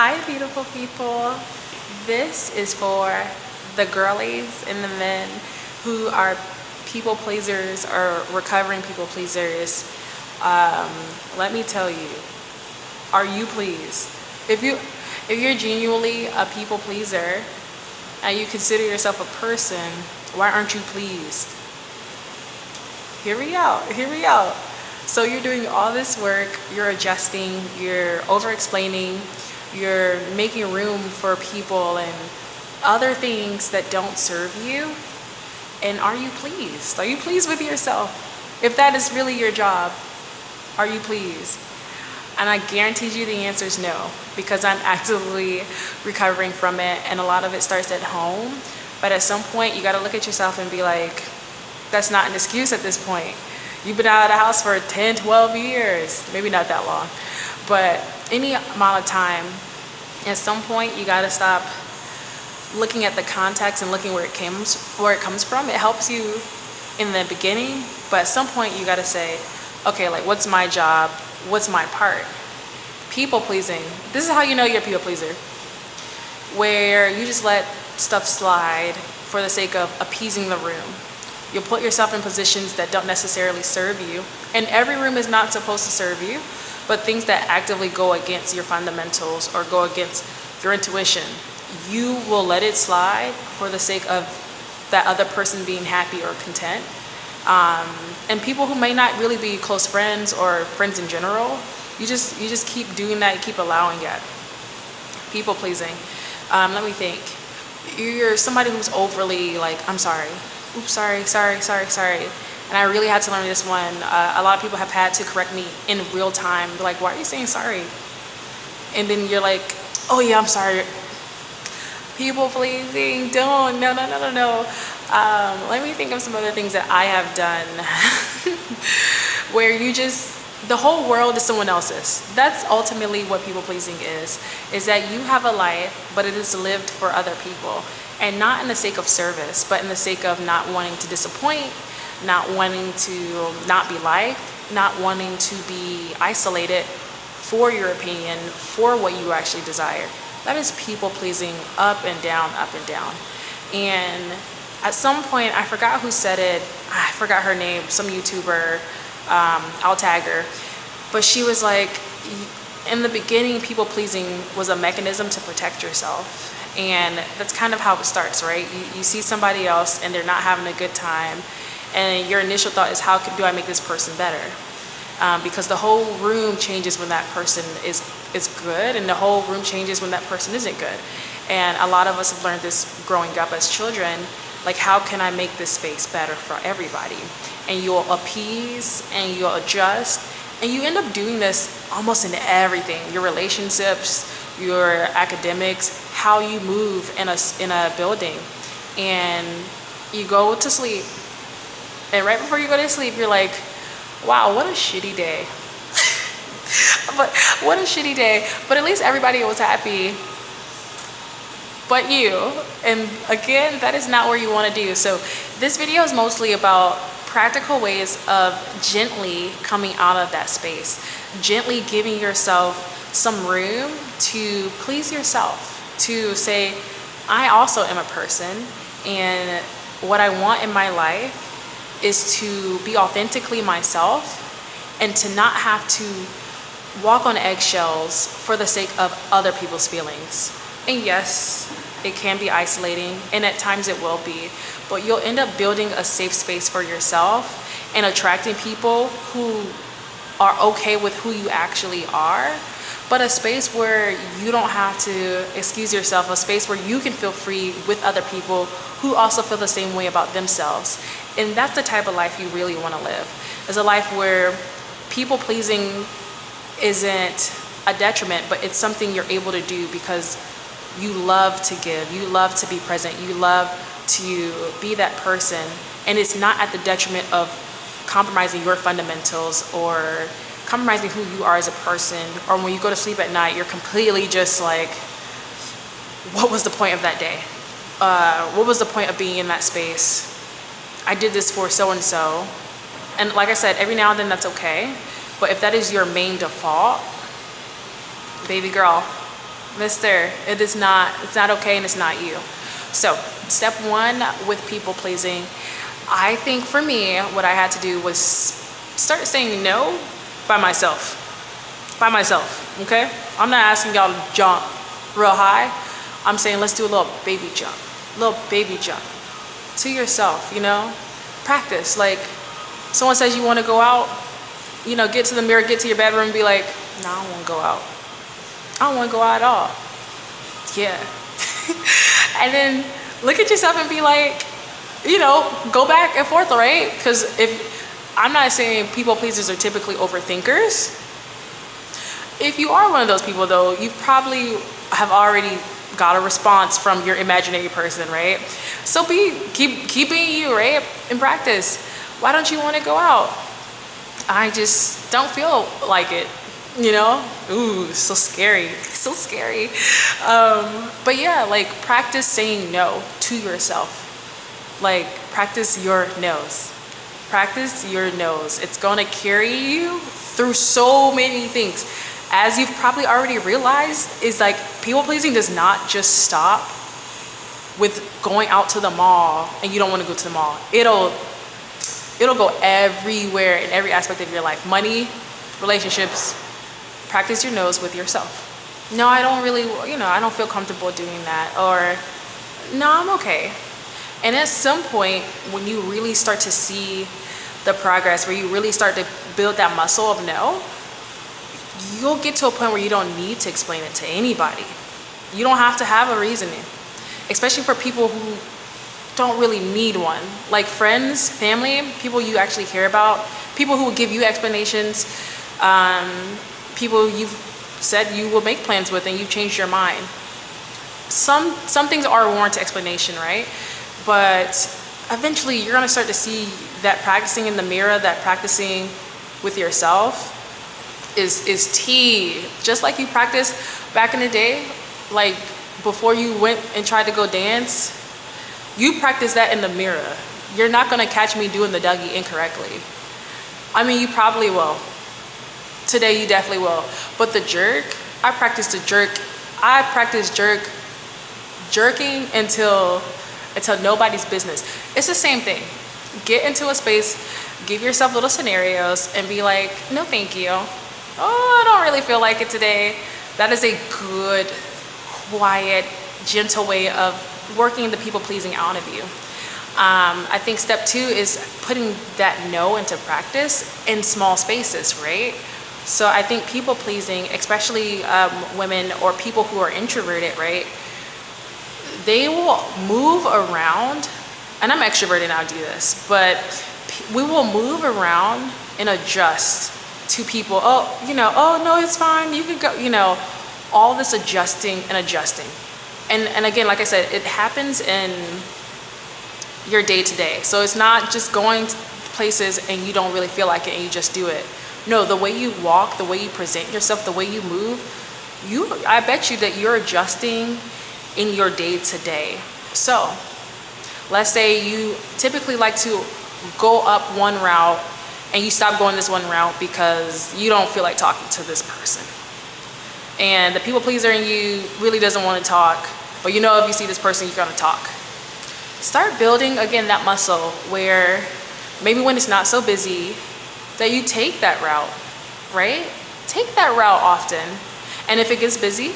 Hi, beautiful people. This is for the girlies and the men who are people pleasers or recovering people pleasers. Let me tell you, are you pleased? If you're genuinely a people pleaser and you consider yourself a person, why aren't you pleased? Hear me out. Hear me out. So you're doing all this work, you're adjusting, you're over explaining, you're making room for people and other things that don't serve you. And are you pleased? Are you pleased with yourself? If that is really your job, are you pleased? And I guarantee you the answer is no, because I'm actively recovering from it, and a lot of it starts at home. But at some point, you got to look at yourself and be like, that's not an excuse at this point. You've been out of the house for 10, 12 years, maybe not that long, but any amount of time. At some point, you got to stop looking at the context and looking where it comes from. It helps you in the beginning, but at some point, you got to say, okay, like, what's my job? What's my part? People pleasing. This is how you know you're a people pleaser, where you just let stuff slide for the sake of appeasing the room. You'll put yourself in positions that don't necessarily serve you, and every room is not supposed to serve you, but things that actively go against your fundamentals or go against your intuition, you will let it slide for the sake of that other person being happy or content. And people who may not really be close friends or friends in general, you just keep doing that, you keep allowing it. People pleasing. Let me think. You're somebody who's overly like, I'm sorry. Oops, sorry. And I really had to learn this one. A lot of people have had to correct me in real time. They're like, why are you saying sorry? And then you're like, oh yeah, I'm sorry. People pleasing, don't, no. Let me think of some other things that I have done where the whole world is someone else's. That's ultimately what people pleasing is that you have a life, but it is lived for other people. And not in the sake of service, but in the sake of not wanting to disappoint, not wanting to not be liked, not wanting to be isolated for your opinion, for what you actually desire. That is people pleasing up and down, up and down. And at some point, I forgot who said it, I forgot her name, some YouTuber, I'll tag her. But she was like, in the beginning, people pleasing was a mechanism to protect yourself. And that's kind of how it starts, right? You see somebody else and they're not having a good time, and your initial thought is, how do I make this person better? Because the whole room changes when that person is good, and the whole room changes when that person isn't good. And a lot of us have learned this growing up as children, like, how can I make this space better for everybody? And you'll appease and you'll adjust, and you end up doing this almost in everything, your relationships, your academics, how you move in a building. And you go to sleep, and right before you go to sleep, you're like, wow, what a shitty day. But what a shitty day. But at least everybody was happy but you. And again, that is not where you want to do. So this video is mostly about practical ways of gently coming out of that space, gently giving yourself some room to please yourself, to say, I also am a person, and what I want in my life is to be authentically myself and to not have to walk on eggshells for the sake of other people's feelings. And yes, it can be isolating, and at times it will be, but you'll end up building a safe space for yourself and attracting people who are okay with who you actually are, but a space where you don't have to excuse yourself, a space where you can feel free with other people who also feel the same way about themselves. And that's the type of life you really want to live. It's a life where people pleasing isn't a detriment, but it's something you're able to do because you love to give, you love to be present, you love to be that person, and it's not at the detriment of compromising your fundamentals or compromising who you are as a person. Or when you go to sleep at night, you're completely just like, what was the point of that day? What was the point of being in that space? I did this for so-and-so. And like I said, every now and then that's okay. But if that is your main default, baby girl, mister, it's not okay and it's not you. So step one with people pleasing, I think for me, what I had to do was start saying no by myself. By myself, okay? I'm not asking y'all to jump real high. I'm saying let's do a little baby jump. Little baby jump. To yourself, you know? Practice. Like, someone says you want to go out, you know, get to the mirror, get to your bedroom and be like, no, I don't want to go out. I don't want to go out at all. Yeah. And then look at yourself and be like, you know, go back and forth, right? Because I'm not saying people pleasers are typically overthinkers. If you are one of those people though, you probably have already got a response from your imaginary person, right? So keep being you, right? In practice. Why don't you want to go out? I just don't feel like it, you know? Ooh, so scary, so scary. But yeah, like practice saying no to yourself. Like practice your no's. Practice your no's. It's gonna carry you through so many things. As you've probably already realized, is like people pleasing does not just stop with going out to the mall and you don't want to go to the mall. It'll go everywhere in every aspect of your life. Money, relationships. Practice your no's with yourself. No, I don't really, you know, I don't feel comfortable doing that. Or no, I'm okay. And at some point, when you really start to see the progress, where you really start to build that muscle of no, you'll get to a point where you don't need to explain it to anybody. You don't have to have a reasoning, especially for people who don't really need one. Like friends, family, people you actually care about, people who will give you explanations, people you've said you will make plans with and you've changed your mind. Some things are warranted explanation, right? But eventually you're gonna start to see that practicing in the mirror, that practicing with yourself is tea. Just like you practiced back in the day, like before you went and tried to go dance, you practice that in the mirror. You're not gonna catch me doing the Dougie incorrectly. I mean, you probably will. Today you definitely will. But the jerk, I practiced jerking until nobody's business. It's the same thing. Get into a space, give yourself little scenarios and be like, no thank you. Oh, I don't really feel like it today. That is a good, quiet, gentle way of working the people pleasing out of you. I think step two is putting that no into practice in small spaces, right? So I think people pleasing, especially women or people who are introverted, right? They will move around, and I'm extroverted and I'll do this, but we will move around and adjust to people. Oh, you know, oh no, it's fine, you can go, you know, all this adjusting and adjusting. And again, like I said, it happens in your day to day. So it's not just going places and you don't really feel like it and you just do it. No, the way you walk, the way you present yourself, the way you move, I bet you that you're adjusting in your day to day. So let's say you typically like to go up one route and you stop going this one route because you don't feel like talking to this person. And the people pleaser in you really doesn't want to talk, but you know if you see this person, you're gonna talk. Start building, again, that muscle where maybe when it's not so busy, that you take that route, right? Take that route often. And if it gets busy,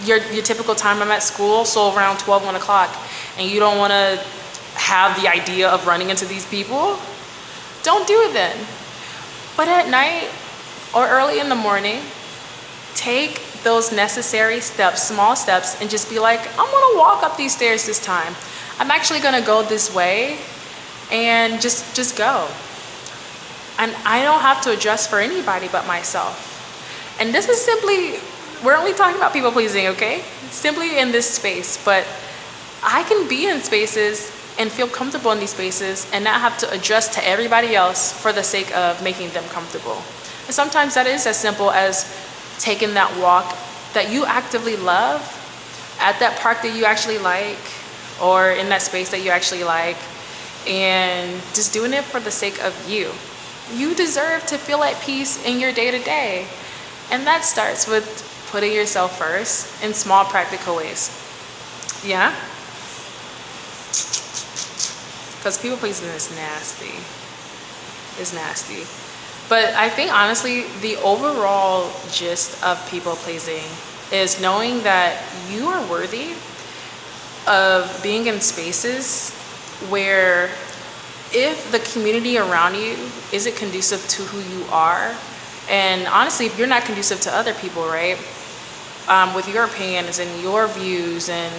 your typical time I'm at school, so around 12, 1 o'clock, and you don't wanna have the idea of running into these people, don't do it then. But at night or early in the morning, take those necessary steps, small steps, and just be like, I'm gonna walk up these stairs this time. I'm actually gonna go this way and just go. And I don't have to adjust for anybody but myself. And this is simply, we're only talking about people pleasing, okay? Simply in this space, but I can be in spaces and feel comfortable in these spaces and not have to adjust to everybody else for the sake of making them comfortable. And sometimes that is as simple as taking that walk that you actively love at that park that you actually like, or in that space that you actually like, and just doing it for the sake of you. You deserve to feel at peace in your day-to-day. And that starts with putting yourself first in small practical ways. Yeah? Because people pleasing is nasty. It's nasty. But I think honestly, the overall gist of people pleasing is knowing that you are worthy of being in spaces where if the community around you isn't conducive to who you are, and honestly, if you're not conducive to other people, right, with your opinions and your views and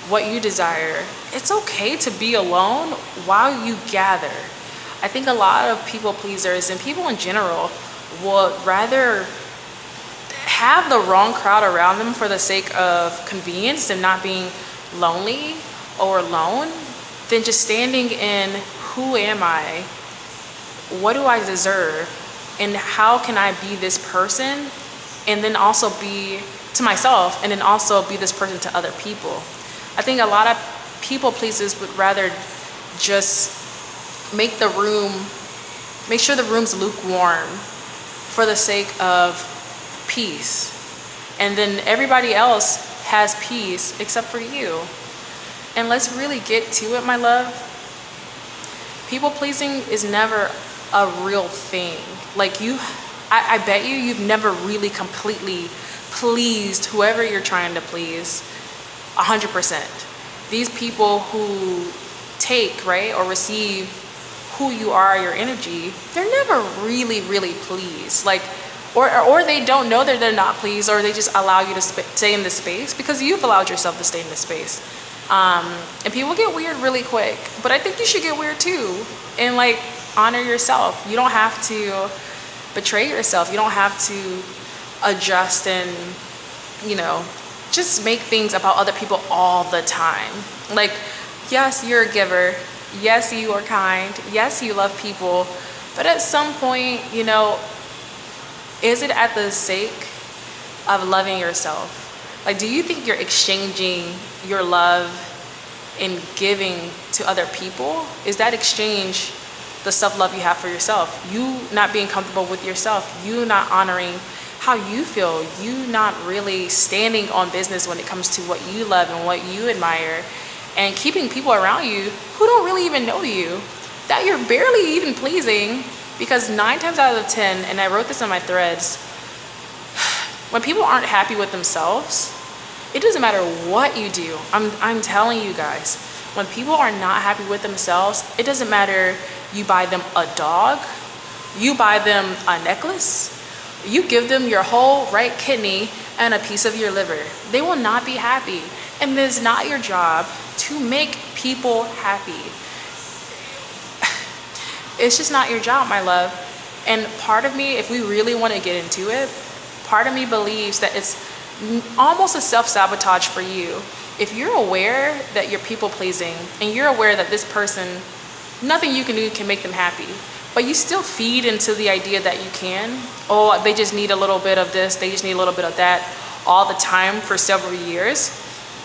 what you desire, it's okay to be alone while you gather. I think a lot of people pleasers and people in general would rather have the wrong crowd around them for the sake of convenience and not being lonely or alone than just standing in who am I, what do I deserve, and how can I be this person, and then also be to myself, and then also be this person to other people. I think a lot of people pleasers would rather just make sure the room's lukewarm for the sake of peace. And then everybody else has peace except for you. And let's really get to it, my love. People pleasing is never a real thing. Like I bet you've never really completely pleased whoever you're trying to please 100%. These people who take, right, or receive who you are, your energy, they're never really, really pleased. Like, or they don't know that they're not pleased, or they just allow you to stay in this space because you've allowed yourself to stay in this space. And people get weird really quick, but I think you should get weird too, and like honor yourself. You don't have to betray yourself. You don't have to adjust and, you know, just make things about other people all the time. Like, yes, you're a giver. Yes, you are kind. Yes, you love people. But at some point, you know, is it at the sake of loving yourself? Like, do you think you're exchanging your love and giving to other people? Is that exchange the self-love you have for yourself? You not being comfortable with yourself, you not honoring how you feel, you not really standing on business when it comes to what you love and what you admire, and keeping people around you who don't really even know you, that you're barely even pleasing. Because 9 times out of 10, and I wrote this on my threads, when people aren't happy with themselves, it doesn't matter what you do. I'm telling you guys, when people are not happy with themselves, it doesn't matter. You buy them a dog, you buy them a necklace, you give them your whole right kidney and a piece of your liver. They will not be happy. And it's not your job to make people happy. It's just not your job, my love. And part of me, if we really want to get into it, part of me believes that it's almost a self-sabotage for you. If you're aware that you're people pleasing and you're aware that this person, nothing you can do can make them happy, but you still feed into the idea that you can, oh, they just need a little bit of this, they just need a little bit of that all the time for several years,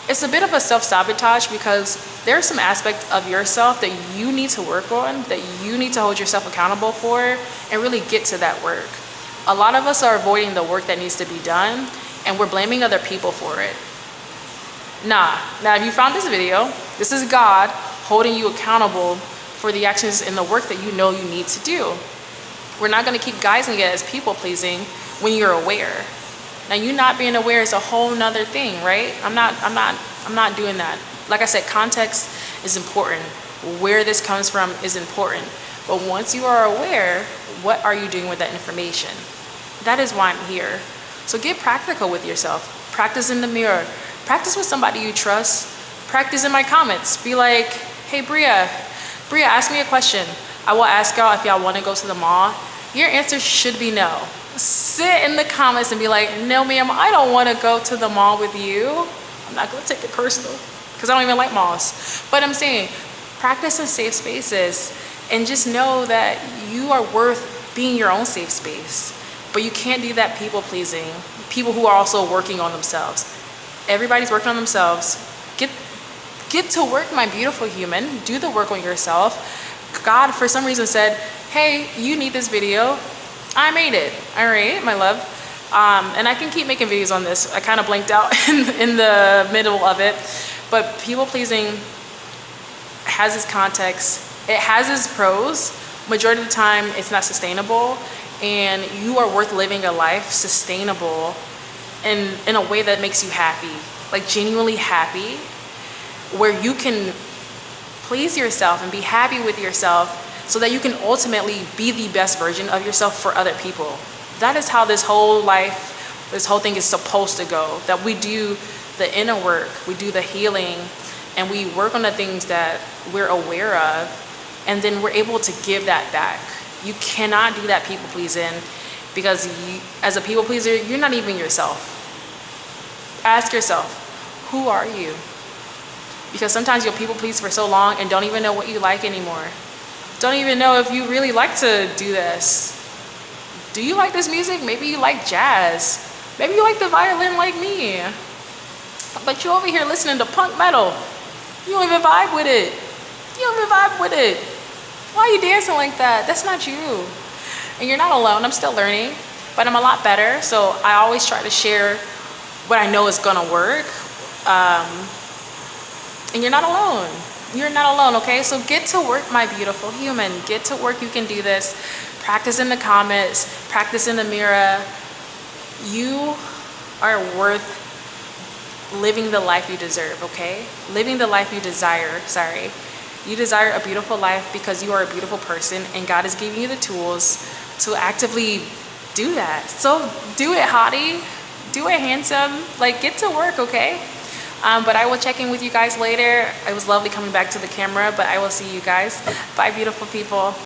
it's a bit of a self-sabotage, because there's some aspect of yourself that you need to work on, that you need to hold yourself accountable for, and really get to that work. A lot of us are avoiding the work that needs to be done, and we're blaming other people for it. Now if you found this video, this is God holding you accountable for the actions and the work that you know you need to do. We're not going to keep guising it as people pleasing when you're aware. Now, you not being aware is a whole nother thing, right? I'm not doing that. Like I said, context is important. Where this comes from is important. But once you are aware, what are you doing with that information? That is why I'm here. So get practical with yourself. Practice in the mirror. Practice with somebody you trust. Practice in my comments. Be like, hey, Bria, ask me a question. I will ask y'all if y'all want to go to the mall. Your answer should be no. Sit in the comments and be like, no, ma'am, I don't want to go to the mall with you. I'm not going to take it personal because I don't even like malls. But I'm saying, practice in safe spaces and just know that you are worth being your own safe space. But you can't do that people pleasing. People who are also working on themselves. Everybody's working on themselves. Get to work, my beautiful human. Do the work on yourself. God, for some reason, said, hey, you need this video. I made it. All right, my love. And I can keep making videos on this. I kind of blanked out in the middle of it. But people pleasing has its context. It has its pros. Majority of the time, it's not sustainable. And you are worth living a life sustainable in a way that makes you happy. Like genuinely happy. Where you can please yourself and be happy with yourself so that you can ultimately be the best version of yourself for other people. That is how this whole life, this whole thing is supposed to go. That we do the inner work, we do the healing, and we work on the things that we're aware of, and then we're able to give that back. You cannot do that people pleasing because you, as a people pleaser, you're not even yourself. Ask yourself, who are you? Because sometimes you'll people please for so long and don't even know what you like anymore. Don't even know if you really like to do this. Do you like this music? Maybe you like jazz. Maybe you like the violin like me. But you're over here listening to punk metal. You don't even vibe with it. You don't even vibe with it. Why are you dancing like that? That's not you. And you're not alone. I'm still learning, but I'm a lot better. So I always try to share what I know is gonna work. And you're not alone. You're not alone, okay? So get to work, my beautiful human. Get to work. You can do this. Practice in the comments. Practice in the mirror. You are worth living the life you deserve, okay? Living the life you desire, sorry. You desire a beautiful life because you are a beautiful person and God is giving you the tools to actively do that. So do it, hottie. Do it, handsome. Like, get to work, okay? But I will check in with you guys later. It was lovely coming back to the camera, but I will see you guys. Bye, beautiful people.